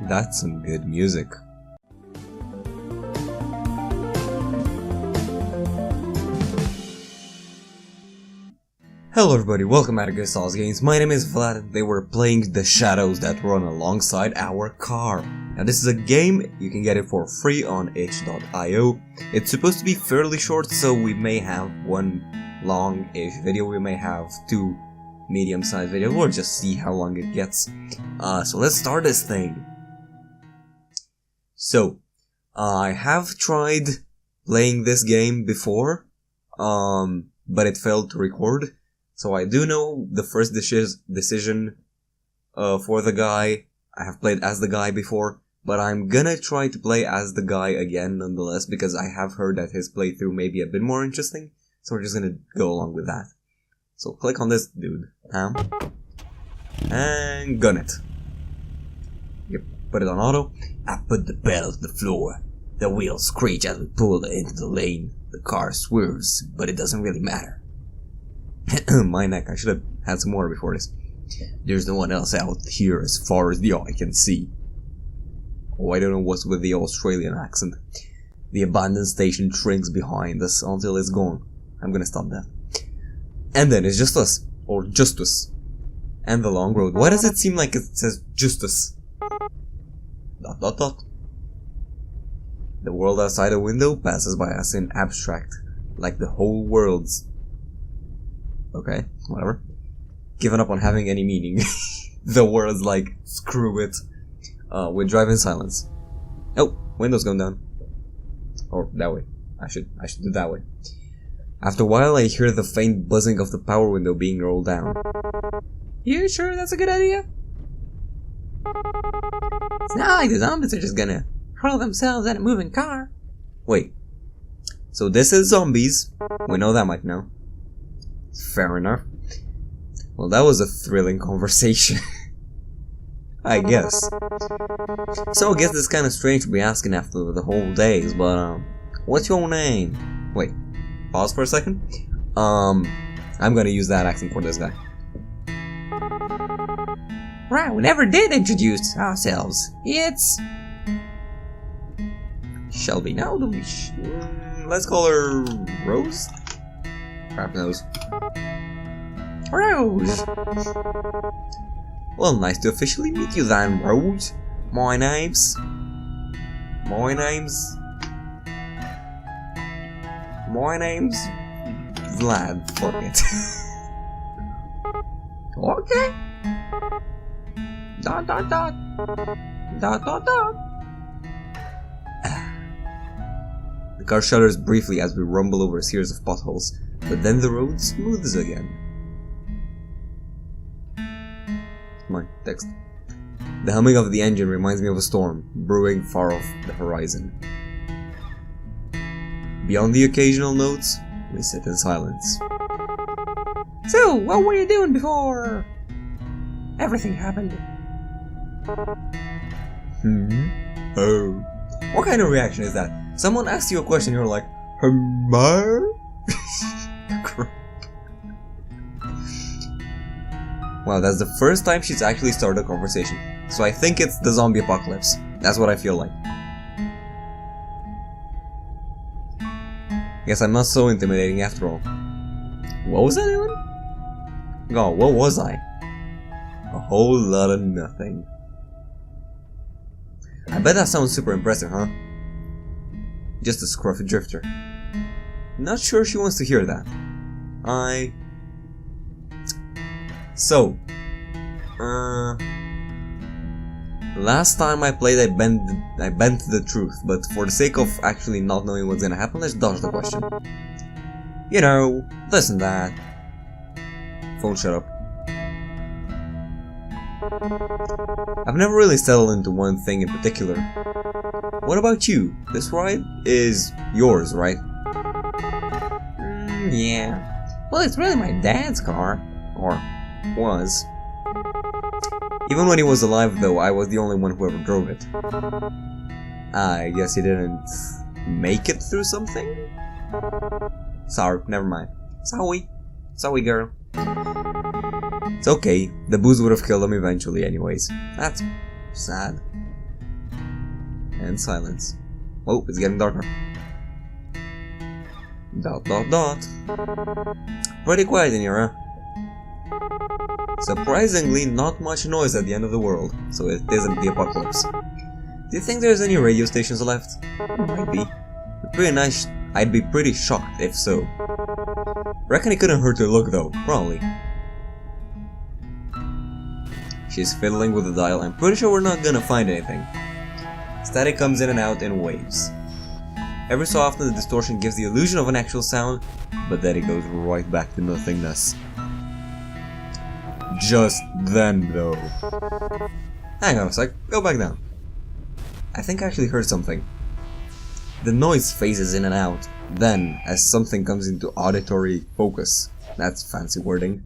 That's some good music. Hello everybody, welcome back to Goodsauce Games. My name is Vlad and they were playing the shadows that run alongside our car. Now this is a game, you can get it for free on itch.io. It's supposed to be fairly short, so we may have one long-ish video, we may have two medium-sized videos, we'll just see how long it gets. So let's start this thing. So, I have tried playing this game before, but it failed to record. So I do know the first decision for the guy. I have played as the guy before, but I'm gonna try to play as the guy again nonetheless, because I have heard that his playthrough may be a bit more interesting, so we're just gonna go along with that. So click on this dude, and gun it. Yep, put it on auto. I put the pedal to the floor. The wheels screech as we pull into the lane. The car swerves, but it doesn't really matter. My neck, I should have had some water before this. There's no one else out here as far as the eye can see. Oh, I don't know what's with the Australian accent. The abandoned station shrinks behind us until it's gone. I'm gonna stop that. And then it's just us. Or just us. And the long road. Why does it seem like it says just us? ... The world outside the window passes by us in abstract. Like the whole world's... Okay, whatever. Given up on having any meaning. The world's like, screw it. We drive in silence. Oh, window's going down. Or that way. I should do that way. After a while I hear the faint buzzing of the power window being rolled down. You sure that's a good idea? It's not like the zombies are just gonna hurl themselves at a moving car. Wait. So this is zombies. We know that much now. Fair enough. Well, that was a thrilling conversation. I guess. So I guess it's kind of strange to be asking after the whole days, but what's your name? Wait, pause for a second. I'm gonna use that accent for this guy. Right, we never did introduce ourselves. It's Shelby. Now let's call her Rose. Crap knows. Rose! Well, nice to officially meet you then, Rose. My name's Vlad, fuck it. Okay. ... The car shudders briefly as we rumble over a series of potholes, but then the road smooths again. My text. The humming of the engine reminds me of a storm, brewing far off the horizon. Beyond the occasional notes, we sit in silence. So, what were you doing before everything happened? Oh. What kind of reaction is that? Someone asks you a question, you're like, hello? Wow, that's the first time she's actually started a conversation. So I think it's the zombie apocalypse. That's what I feel like. Guess I'm not so intimidating after all. What was I doing? God, what was I? A whole lot of nothing. I bet that sounds super impressive, huh? Just a scruffy drifter. Not sure she wants to hear that. So, last time I played I bent the truth, but for the sake of actually not knowing what's gonna happen, let's dodge the question. You know, this and that. Phone, shut up. I've never really settled into one thing in particular. What about you? This ride is yours, right? Yeah. Well, it's really my dad's car. Or was. Even when he was alive, though, I was the only one who ever drove it. I guess he didn't make it through something? Sorry, never mind. Sorry. Sorry, girl. It's okay, the booze would have killed him eventually anyways. That's sad. And silence. Oh, it's getting darker. Dot dot dot. Pretty quiet in here, huh? Surprisingly, not much noise at the end of the world, so it isn't the apocalypse. Do you think there's any radio stations left? Might be. Pretty nice. I'd be pretty shocked if so. Reckon it couldn't hurt to look though, probably. She's fiddling with the dial. I'm pretty sure we're not gonna find anything. Static comes in and out in waves. Every so often the distortion gives the illusion of an actual sound, but then it goes right back to nothingness. Just then though. Hang on a sec, go back down. I think I actually heard something. The noise phases in and out, then as something comes into auditory focus. That's fancy wording.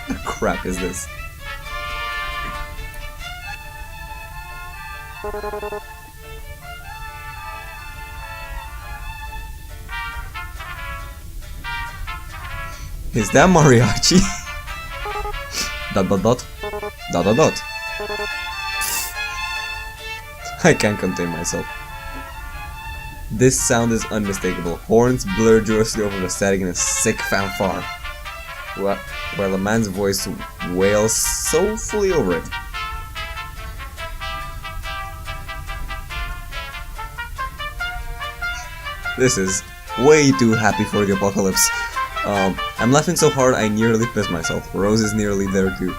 The crap is this? Is that mariachi? Dot dot dot. Dot dot dot. I can't contain myself. This sound is unmistakable. Horns blur joyously over the static in a sick fanfare, while a man's voice wails soulfully over it. This is way too happy for the apocalypse. I'm laughing so hard I nearly pissed myself. Rose is nearly there too.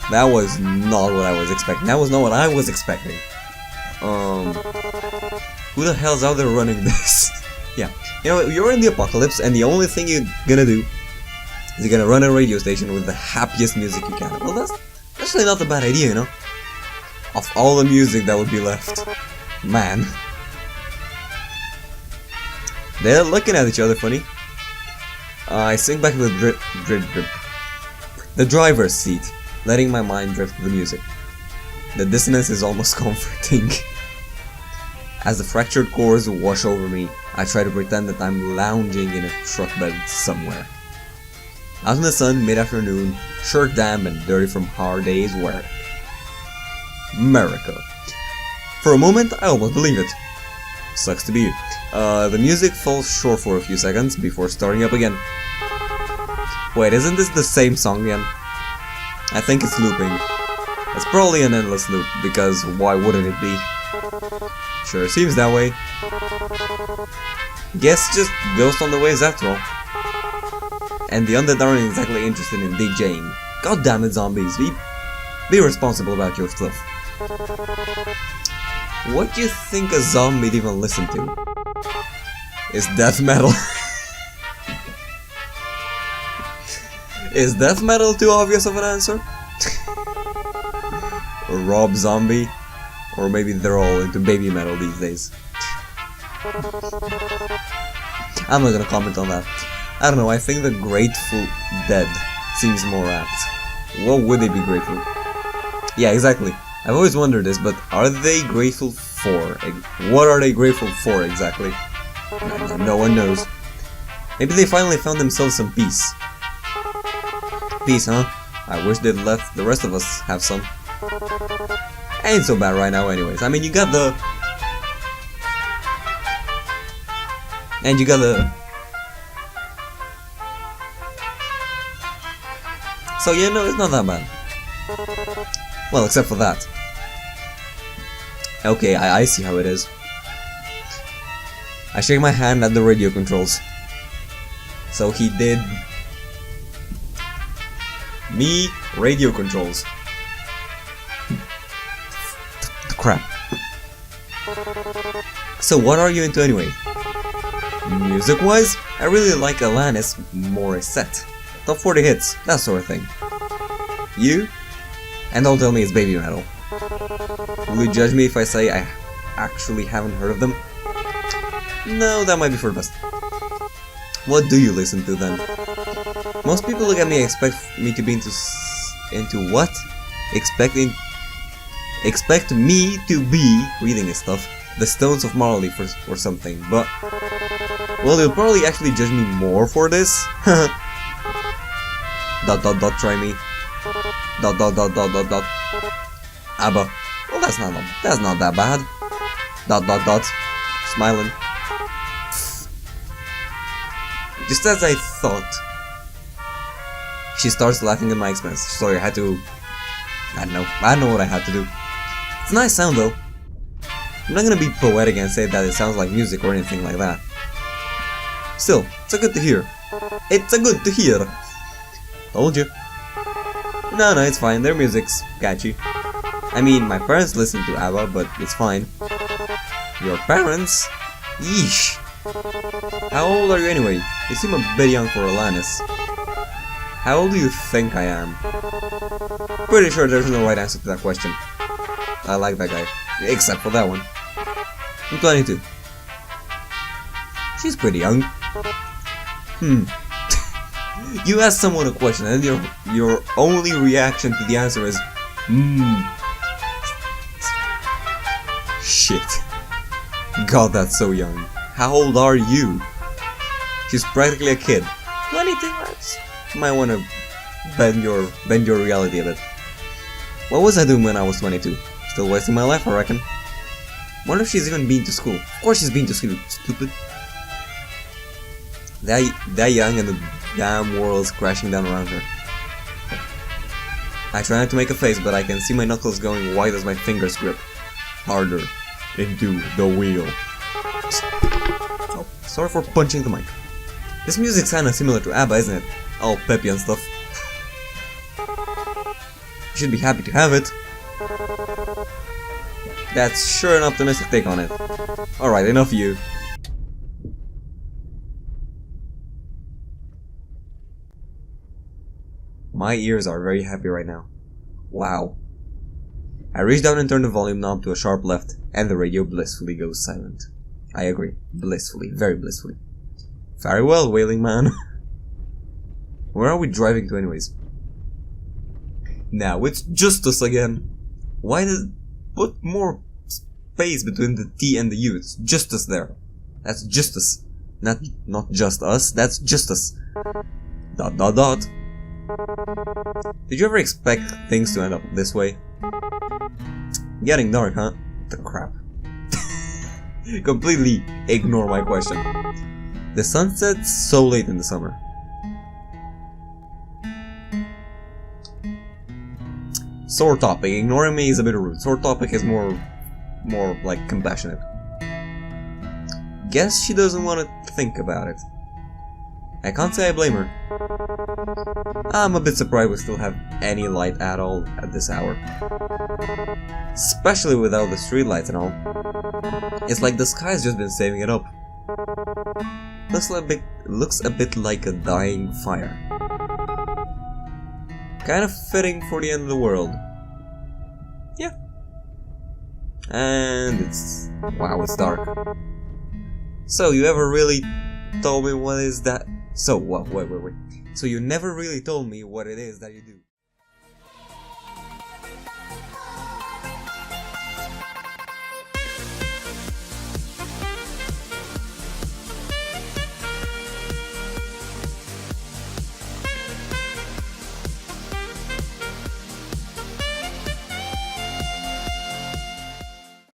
That was not what I was expecting. That was not what I was expecting. Who the hell's out there running this? Yeah, you know, you're in the apocalypse and the only thing you're gonna do is you're gonna run a radio station with the happiest music you can. Well, that's actually not a bad idea, you know? Of all the music that would be left. Man. They're looking at each other funny. I sink back to the driver's seat, letting my mind drift to the music. The dissonance is almost comforting. As the fractured chords wash over me, I try to pretend that I'm lounging in a truck bed somewhere. Out in the sun, mid-afternoon, shirt damp and dirty from hard day's work. America. For a moment, I almost believe it. Sucks to be you. The music falls short for a few seconds before starting up again. Wait, isn't this the same song again? I think it's looping. It's probably an endless loop, because why wouldn't it be? Sure seems that way. Guess just Ghost on the Waves after all. And the undead aren't exactly interested in DJing. God damn it, zombies, be responsible about your stuff. What do you think a zombie'd even listen to? Is death metal? Is death metal too obvious of an answer? Or Rob Zombie? Or maybe they're all into baby metal these days. I'm not gonna comment on that. I don't know, I think the Grateful Dead seems more apt. What would they be grateful? Yeah, exactly. I've always wondered this, but are they grateful for? What are they grateful for exactly? No one knows. Maybe they finally found themselves some peace. Peace, huh? I wish they'd let the rest of us have some. Ain't so bad right now anyways. I mean, you got the... And you got the... So yeah, no, it's not that bad. Well, except for that. Okay, I see how it is. I shake my hand at the radio controls. So he did... Me, radio controls. Crap. So what are you into anyway? Music-wise, I really like Alanis Morissette. Top 40 hits, that sort of thing. You? And don't tell me it's baby metal. Will you judge me if I say I actually haven't heard of them? No, that might be for the best. What do you listen to then? Most people look at me and expect me to be into what? Expect me to be, reading this stuff, the Stones of Marley or something, but... Well, they'll probably actually judge me more for this. Dot dot dot, try me. Dot dot dot dot dot dot. ABBA. Well, that's not that bad. ... Smiling. Just as I thought, she starts laughing at my expense. Sorry, I had to... I don't know what I had to do. It's a nice sound though. I'm not gonna be poetic and say that it sounds like music or anything like that. Still, it's a good to hear. It's a good to hear. Told you. No, it's fine. Their music's catchy. I mean, my parents listen to ABBA, but it's fine. Your parents? Yeesh. How old are you anyway? You seem a bit young for Alanis. How old do you think I am? Pretty sure there's no right answer to that question. I like that guy. Except for that one. I'm 22. She's pretty young. You ask someone a question and your only reaction to the answer is Shit. God, that's so young. How old are you? She's practically a kid. 22. You might want to bend your reality a bit. What was I doing when I was 22? Still wasting my life, I reckon. Wonder if she's even been to school. Of course she's been to school, stupid. That young and the damn world's crashing down around her. I try not to make a face, but I can see my knuckles going white as my fingers grip harder into the wheel. Oh, sorry for punching the mic. This music's kinda similar to ABBA, isn't it? All peppy and stuff. You should be happy to have it. That's sure an optimistic take on it. Alright, enough of you. My ears are very happy right now. Wow. I reach down and turn the volume knob to a sharp left, and the radio blissfully goes silent. I agree. Blissfully. Very blissfully. Very well, Wailing Man. Where are we driving to anyways? Now, it's just us again. Why does... Put more space between the T and the U. It's just us there. That's just us. Not just us, that's just us. ... Did you ever expect things to end up this way? Getting dark, huh? The crap. Completely ignore my question. The sun sets so late in the summer. Sore topic. Ignoring me is a bit rude. Sore topic is more like compassionate. Guess she doesn't want to think about it. I can't say I blame her. I'm a bit surprised we still have any light at all at this hour. Especially without the streetlights and all. It's like the sky's just been saving it up. Looks a bit like a dying fire. Kind of fitting for the end of the world. Yeah. And it's... wow, it's dark. So, you ever really told me what is that... So, wait. So you never really told me what it is that you do.